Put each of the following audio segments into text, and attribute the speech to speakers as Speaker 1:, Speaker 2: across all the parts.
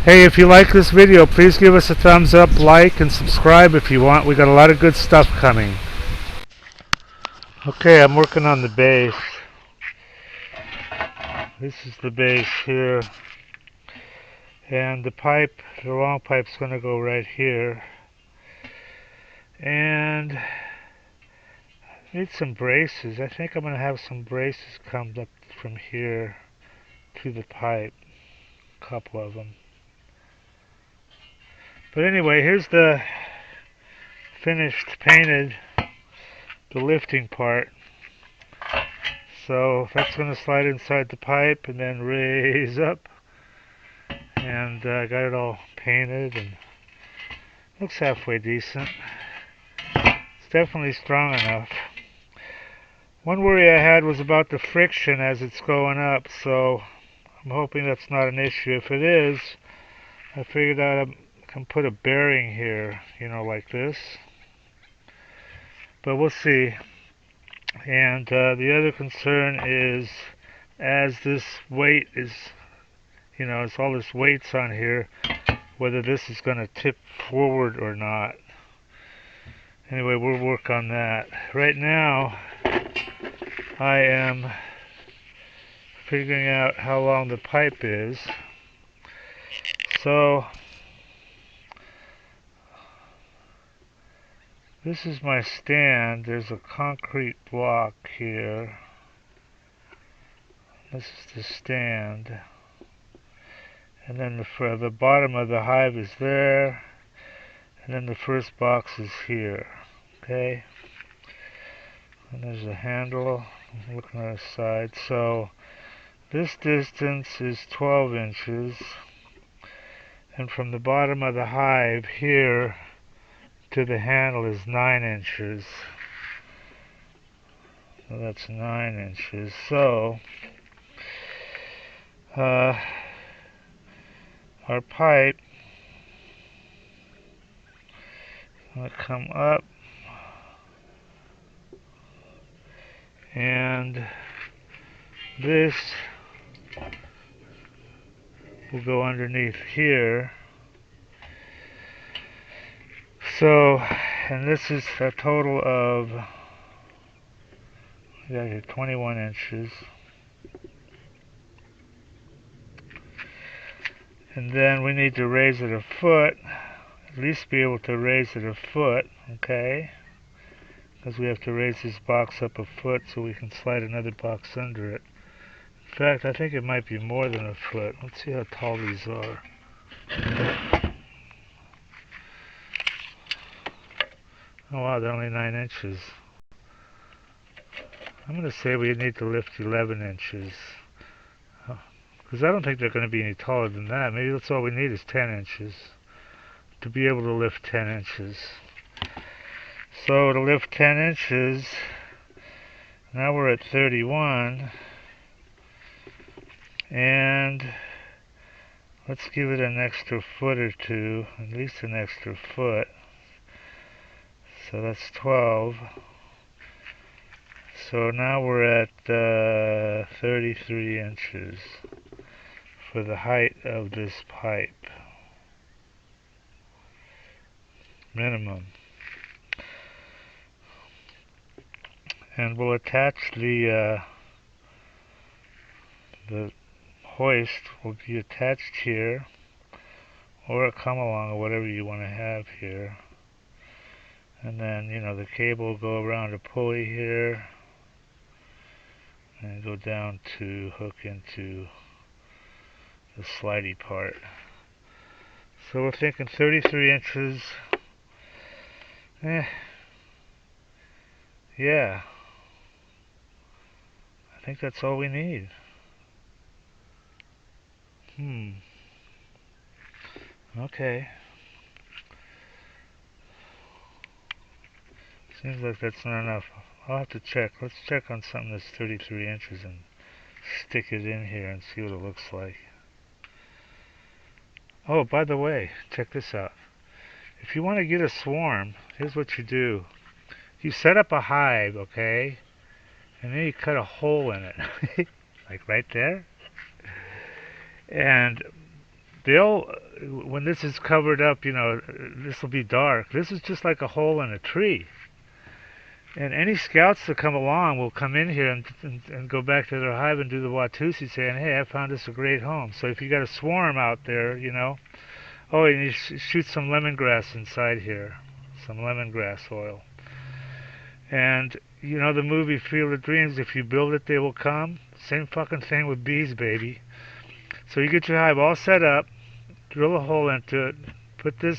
Speaker 1: Hey, if you like this video, please give us a thumbs up, like, and subscribe if you want. We got a lot of good stuff coming. Okay, I'm working on the base. This is the base here. And the pipe, the long pipe's going to go right here. And I need some braces. I think I'm going to have some braces come up from here to the pipe. A couple of them. But anyway, here's the finished painted, the lifting part. So that's going to slide inside the pipe and then raise up. And I got it all painted and looks halfway decent. It's definitely strong enough. One worry I had was about the friction as it's going up, so I'm hoping that's not an issue. If it is, I figured out I can put a bearing here, you know, like this. But we'll see. And the other concern is, as this weight is, you know, it's all this weight's on here, whether this is going to tip forward or not. Anyway, we'll work on that. Right now, I am figuring out how long the pipe is. So, this is my stand. There's a concrete block here. This is the stand. And then the bottom of the hive is there. And then the first box is here. Okay? And there's a handle. I'm looking at the side. So, this distance is 12 inches. And from the bottom of the hive here to the handle is 9 inches. So that's 9 inches. So, our pipe is going to come up and this will go underneath here. So, and this is a total of 21 inches. And then we need to raise it a foot, at least be able to raise it a foot, okay? Because we have to raise this box up a foot so we can slide another box under it. In fact, I think it might be more than a foot. Let's see how tall these are. Oh wow, they're only 9 inches. I'm going to say we need to lift 11 inches. Because I don't think they're going to be any taller than that. Maybe that's all we need is 10 inches. To be able to lift 10 inches. So to lift 10 inches, now we're at 31. And let's give it an extra foot or two. At least an extra foot. So that's 12. So now we're at 33 inches for the height of this pipe. Minimum. And we'll attach the hoist will be attached here, or a come along, or whatever you want to have here. And then, you know, the cable will go around a pulley here and go down to hook into the slidey part. So we're thinking 33 inches. Yeah. I think that's all we need. Okay. Seems like that's not enough. I'll have to check. Let's check on something that's 33 inches and stick it in here and see what it looks like. Oh, by the way, check this out. If you want to get a swarm, here's what you do. You set up a hive, okay? And then you cut a hole in it. Like right there. And they'll, when this is covered up, you know, this will be dark. This is just like a hole in a tree. And any scouts that come along will come in here and go back to their hive and do the Watusi saying, hey, I found us a great home. So if you got a swarm out there, you know, oh, and you shoot some lemongrass inside here, some lemongrass oil. And, you know, the movie Field of Dreams, if you build it, they will come. Same fucking thing with bees, baby. So you get your hive all set up, drill a hole into it, put this,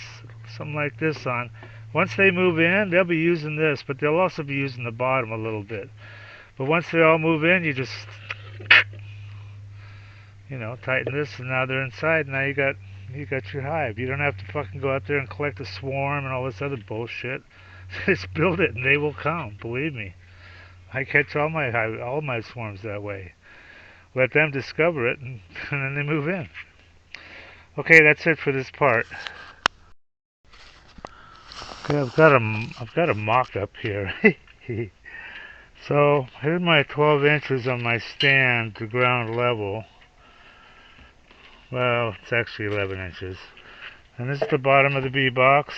Speaker 1: something like this on. Once they move in, they'll be using this, but they'll also be using the bottom a little bit. But once they all move in, you just, you know, tighten this, and now they're inside. Now you got your hive. You don't have to fucking go out there and collect a swarm and all this other bullshit. Just build it, and they will come. Believe me, I catch all my swarms that way. Let them discover it, and then they move in. Okay, that's it for this part. Okay, I've got a mock-up here. So here's my 12 inches on my stand to ground level. Well, it's actually 11 inches. And this is the bottom of the bee box.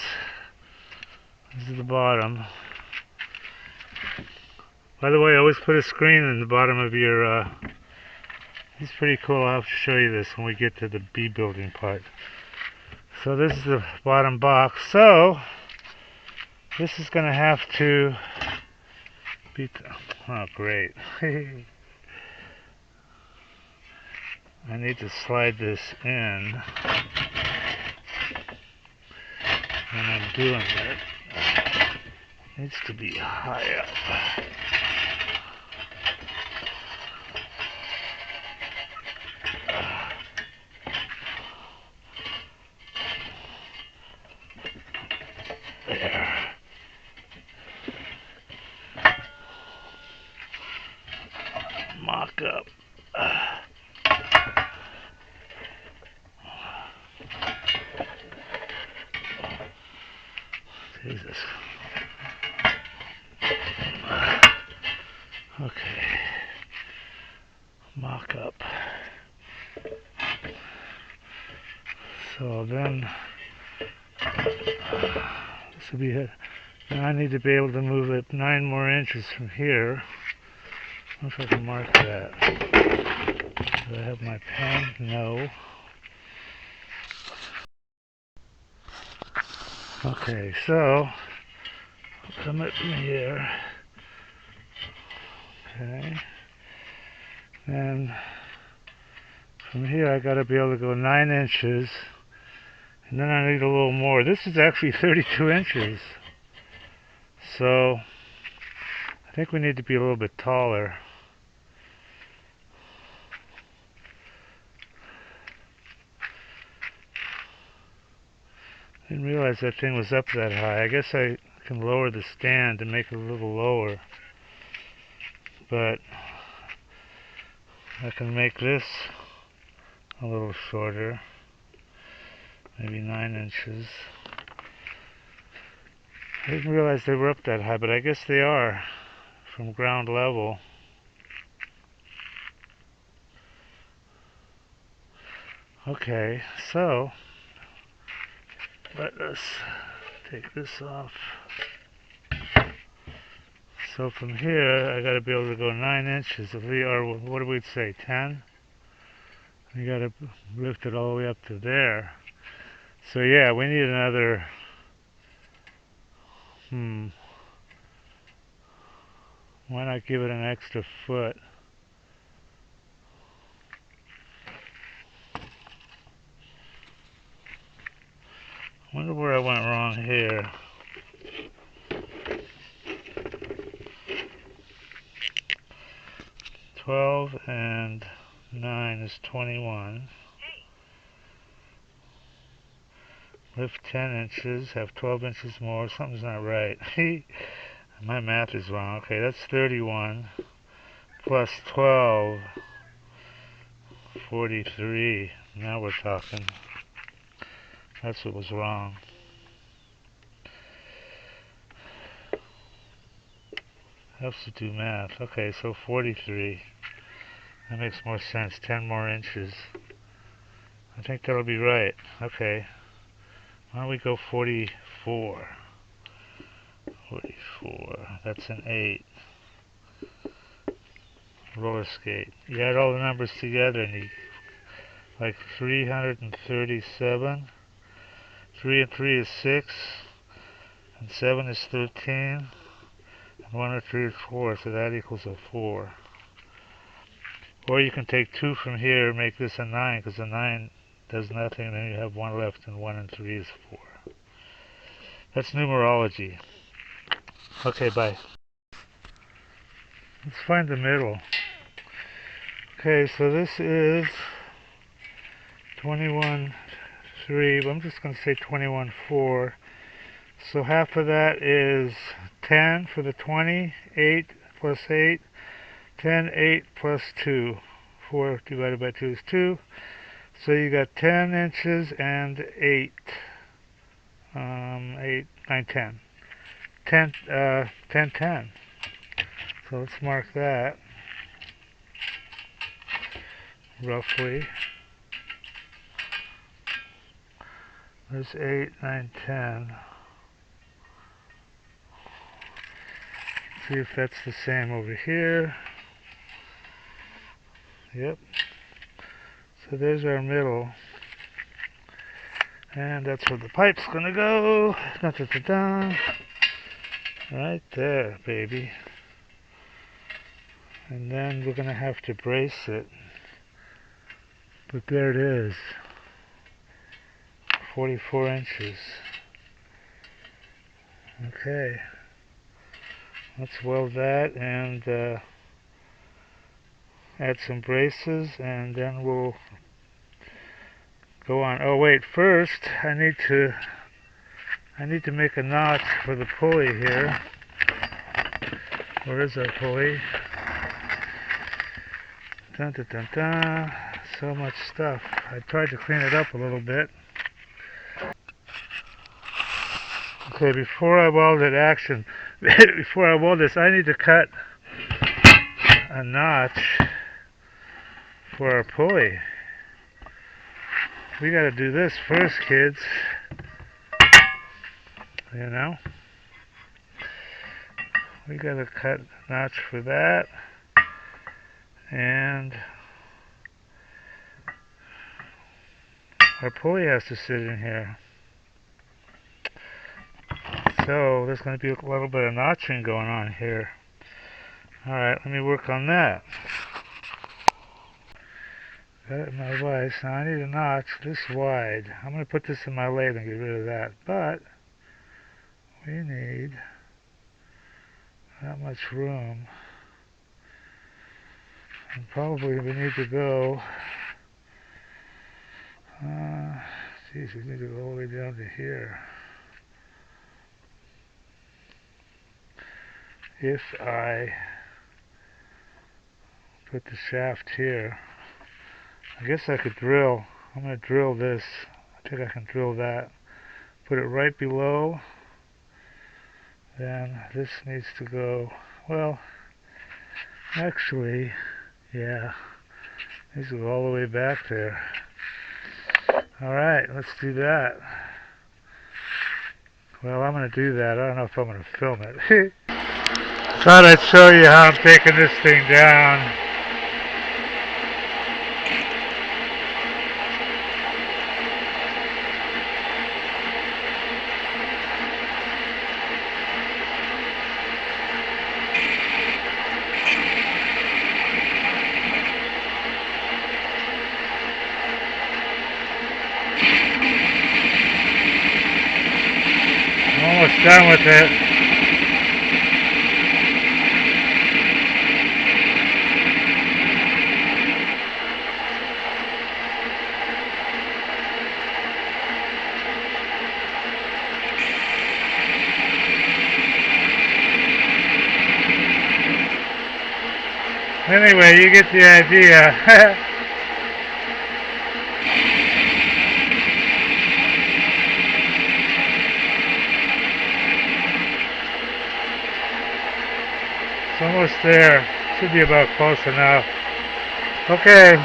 Speaker 1: This is the bottom. By the way, always put a screen in the bottom of your... It's pretty cool. I'll have to show you this when we get to the bee building part. So this is the bottom box. So this is going to have to be... Oh, great. I need to slide this in. And I'm doing it. It needs to be high up. There. Mock up. Jesus. Okay. Mock up. So then this will be it. Now I need to be able to move it 9 more inches from here. I wonder if I can mark that. Do I have my pen? No. Okay, so I'll come up from here. Okay. And from here I gotta be able to go 9 inches. And then I need a little more. This is actually 32 inches. So I think we need to be a little bit taller. Didn't realize that thing was up that high. I guess I can lower the stand to make it a little lower. But I can make this a little shorter. Maybe 9 inches. I didn't realize they were up that high, but I guess they are from ground level. Okay, so let us take this off. So from here, I got to be able to go 9 inches, or what do we say, 10? You got to lift it all the way up to there. So yeah, we need another, why not give it an extra foot? I wonder where I went wrong here. Twelve and 9 is 21. Lift 10 inches, have 12 inches more. Something's not right. My math is wrong. Okay, that's 31 plus 12, 43. Now we're talking. That's what was wrong. Helps to do math. Okay, so 43. That makes more sense. 10 more inches. I think that'll be right. Okay. Why don't we go 44? 44. That's an 8. Roller skate. You add all the numbers together and you like 337. 3 and 3 is 6. And 7 is 13. And 1 and 3 is 4. So that equals a 4. Or you can take 2 from here and make this a 9, because a 9 does nothing, and then you have 1 left, and 1 and 3 is 4. That's numerology. Okay, bye. Let's find the middle. Okay, so this is 21.3, but I'm just going to say 21.4. So half of that is 10 for the 20, 8 plus 8, 10, 8 plus 2. 4 divided by 2 is 2. So you got 10 inches and 8. 8, 9, 10. 10, 10, 10. So let's mark that. Roughly. There's 8, 9, 10. See if that's the same over here. Yep. So there's our middle. And that's where the pipe's gonna go. Da, da, da, da. Right there, baby. And then we're gonna have to brace it. But there it is. 44 inches. Okay. Let's weld that and add some braces, and then we'll go on. Oh wait, first I need to make a notch for the pulley here. Where is our pulley? Dun, dun, dun, dun. So much stuff. I tried to clean it up a little bit. Okay, before I weld this, I need to cut a notch for our pulley. We gotta do this first, kids. You know? We gotta cut a notch for that. And our pulley has to sit in here. So there's going to be a little bit of notching going on here. Alright, let me work on that. Got it in my vise. Now I need a notch this wide. I'm going to put this in my lathe and get rid of that. But we need that much room. And probably we need to go, geez, we need to go all the way down to here. If I put the shaft here, I guess I could drill. I'm going to drill this. I think I can drill that. Put it right below. Then this needs to go, well, actually, yeah, it needs to go all the way back there. Alright, let's do that. Well, I'm going to do that. I don't know if I'm going to film it. Thought I'd show you how I'm taking this thing down. I'm almost done with it. Anyway, you get the idea. It's almost there. Should be about close enough. Okay.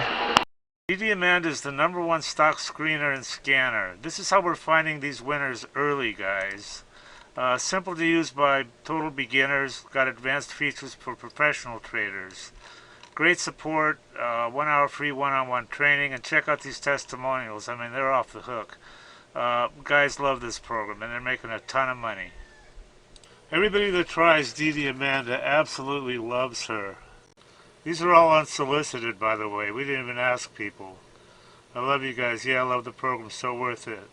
Speaker 1: DDAmanda is the #1 stock screener and scanner. This is how we're finding these winners early, guys. Simple to use by total beginners. Got advanced features for professional traders. Great support, 1 hour free one-on-one training, and check out these testimonials. I mean, they're off the hook. Guys love this program, and they're making a ton of money. Everybody that tries DDAmanda absolutely loves her. These are all unsolicited, by the way. We didn't even ask people. I love you guys. Yeah, I love the program. So worth it.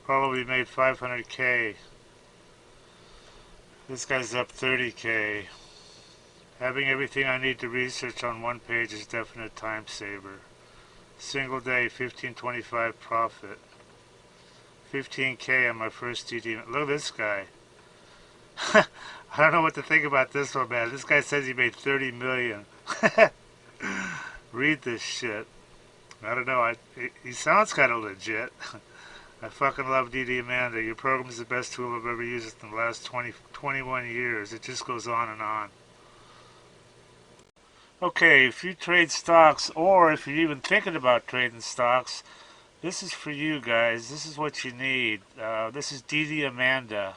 Speaker 1: Probably made 500K. This guy's up 30K. Having everything I need to research on one page is definite time saver. Single day, 1525 profit. 15K on my first DD. Look at this guy. I don't know what to think about this one, man. This guy says he made 30 million. Read this shit. I don't know. He sounds kind of legit. I fucking love DDAmanda. Your program is the best tool I've ever used in the last 21 years. It just goes on and on. Okay, if you trade stocks, or if you're even thinking about trading stocks, this is for you guys. This is what you need. This is DDAmanda.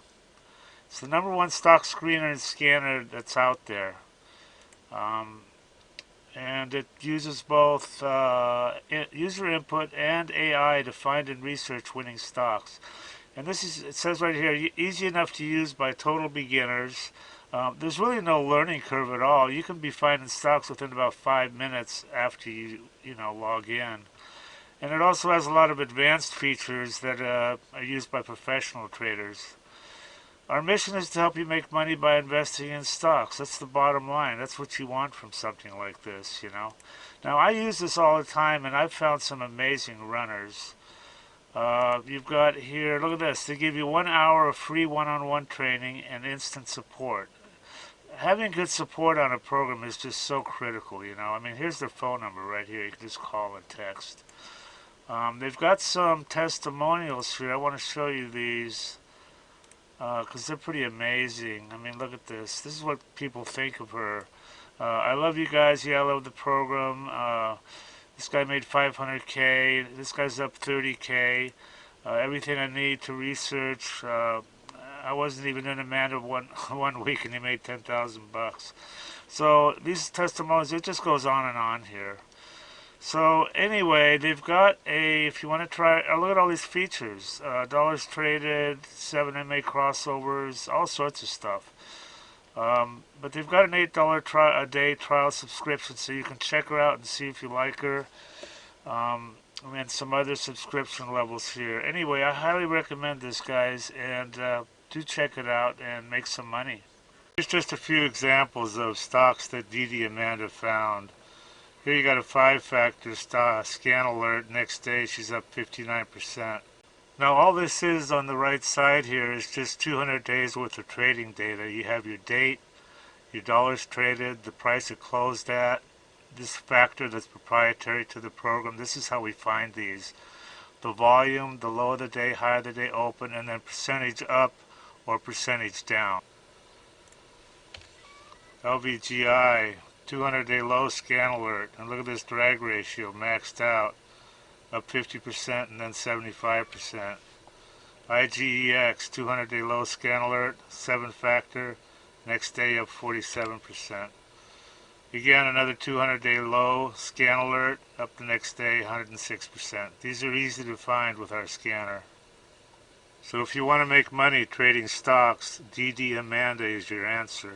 Speaker 1: It's the #1 stock screener and scanner that's out there. And it uses both user input and AI to find and research winning stocks. And this is, it says right here, easy enough to use by total beginners. There's really no learning curve at all. You can be finding stocks within about 5 minutes after you log in. And it also has a lot of advanced features that are used by professional traders. Our mission is to help you make money by investing in stocks. That's the bottom line. That's what you want from something like this, Now, I use this all the time, and I've found some amazing runners. You've got here, look at this. They give you 1 hour of free one-on-one training and instant support. Having good support on a program is just so critical, I mean, here's their phone number right here. You can just call and text. They've got some testimonials here. I want to show you these because they're pretty amazing. I mean, look at this. This is what people think of her. I love you guys. Yeah, I love the program. This guy made 500K. This guy's up 30K. Everything I need to research. I wasn't even in Amanda one week, and he made 10,000 bucks. So these testimonials, it just goes on and on here. So anyway, they've got if you want to try, look at all these features. Dollars traded, 7 MA crossovers, all sorts of stuff. But they've got an $8 a day trial subscription, so you can check her out and see if you like her. And some other subscription levels here. Anyway, I highly recommend this, guys, and do check it out and make some money. Here's just a few examples of stocks that DDAmanda found. Here you got a 5-factor scan alert. Next day she's up 59%. Now all this is on the right side here is just 200 days worth of trading data. You have your date, your dollars traded, the price it closed at, this factor that's proprietary to the program. This is how we find these. The volume, the low of the day, high of the day open, and then percentage up or percentage down. LVGI. 200-day low scan alert, and look at this drag ratio maxed out, up 50% and then 75%. IGEX 200-day low scan alert, 7-factor, next day up 47%. Again, another 200-day low scan alert, up the next day 106%. These are easy to find with our scanner. So if you want to make money trading stocks, DDAmanda is your answer.